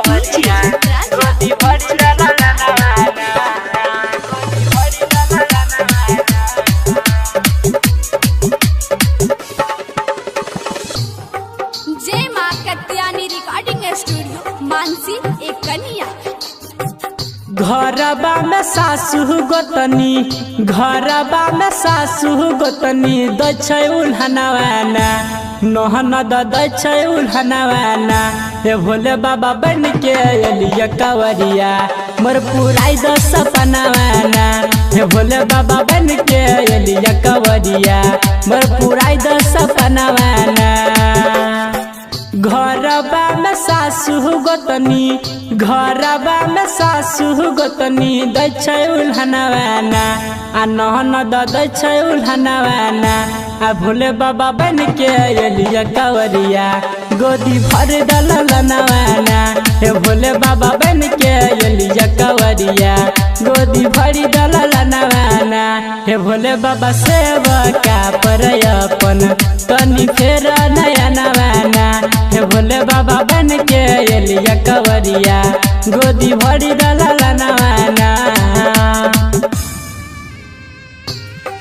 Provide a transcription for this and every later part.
कवरिया गोदी भरी ला ला ला गोदी भरी ला ला ला जय मां कत्यानी रिकॉर्डिंग स्टूडियो मानसी एक कन्या। घरबा में सासु गोतनी घरबा में सासु गोतनी दै उल्हनवाना नहन दै उल्हनवाना हे भोले बाबा बन के एलिया कवरिया मोर पुराई द सपनावाना हे भोले बाबा बन के एलिया कवरिया मोर पुराई द सपनावाना। घरबा में सासु गोतनी घरबा में सासु गोतनी दै उल्हनवाना आ नहन दै उल्हनवाना आ भोले बाबा बन के एलिया कवरिया गोदी भर दलनवाना हे भोले बाबा बन के एलिया कवरिया गोदी भरी दलनवाना हे भोले बाबा सेवका पर अपन तनी फेर नया नवाना हे भोले बाबा बन के एलिया कवरिया गोदी भरी दलनवाना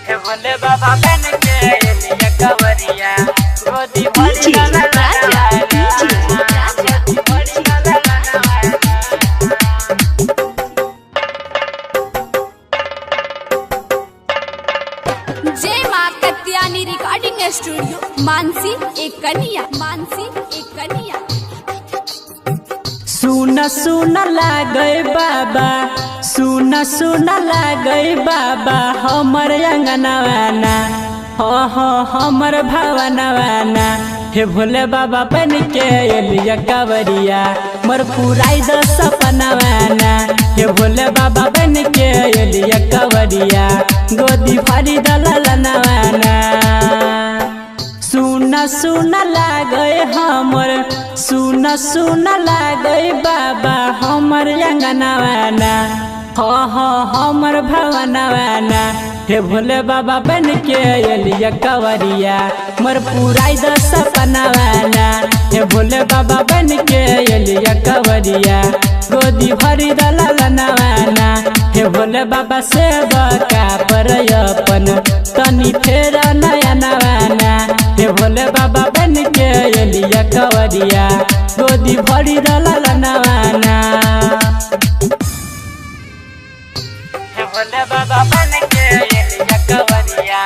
हे भोले बाबा बन के एलिया कवरिया गोदी भरी ला ला ला गोदी भरी ला ला ला जय मां कत्यानी रिकॉर्डिंग स्टूडियो मानसी एक कन्या। मानसी एक कन्या। सुन सुन लागे बाबा सुन सुन लागे बाबा हमर अंगनवाना हमर भवनवाना हे भोले बाबा बन के एलिया कवरिया मोर पुराई द सपनावाना हे भोले बाबा बन के एलिया कवरिया गोदी भरी दलनवाना। सुन सुन लागे हमर सुन सुन लागे बाबा हमर अंगनवाना हमर भवनवाना हे भोले बाबा बन के एलिया कवरिया मोर पुराई द सपनावाना हे भोले बाबा बन के एलिया कवरिया गोदी भरी दलनवाना हे भोले बाबा सेवका पर अपन तनी फेर नया नवाना हे भोले बाबा बन के एलिया कवरिया गोदी भरी दलनवाना हे भोले बाबा बन के एलिया कवरिया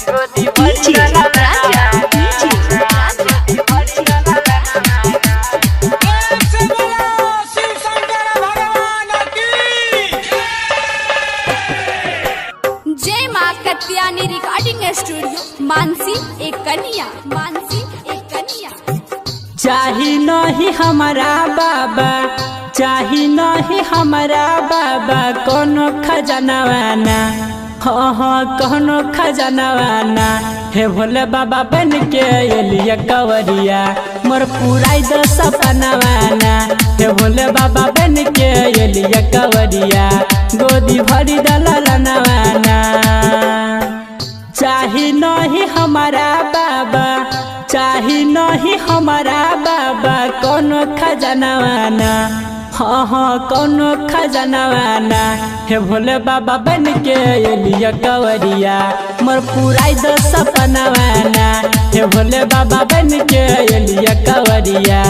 गोदी भरी ला ला ला गोदी भरी ला ला ला शिव शंकर भगवान की जय मां कत्यानी रिकॉर्डिंग स्टूडियो मानसी एक कन्या। मानसी एक कन्या। चाही नहीं हमारा बाबा चाही नहीं हमारा बाबा कोनो खजनवाना कोनो खजनवाना हे भोले बाबा बन के एलिया कवरिया मोर पुराई द सपनावाना हे भोले बाबा बन के एलिया कवरिया गोदी भरी दलनवाना। चाही नहीं हमारा बाबा चाही नहीं हमारा बाबा कोनो खजनवाना कोनो खजनवाना हे भोले बाबा बन के एलिया कवरिया मोर पुराई द सपनावाना हे भोले बाबा बन के एलिया कवरिया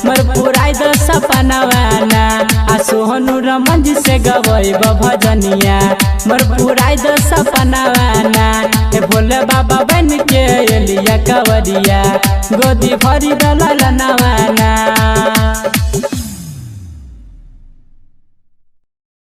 मोर पुराई द सपनावाना आ सोहनु रमन जी से गवैब भजनिया मोर पुराई द सपनावाना हे भोले बाबा बन के एलिया कवरिया गोदी भरी दलनवाना।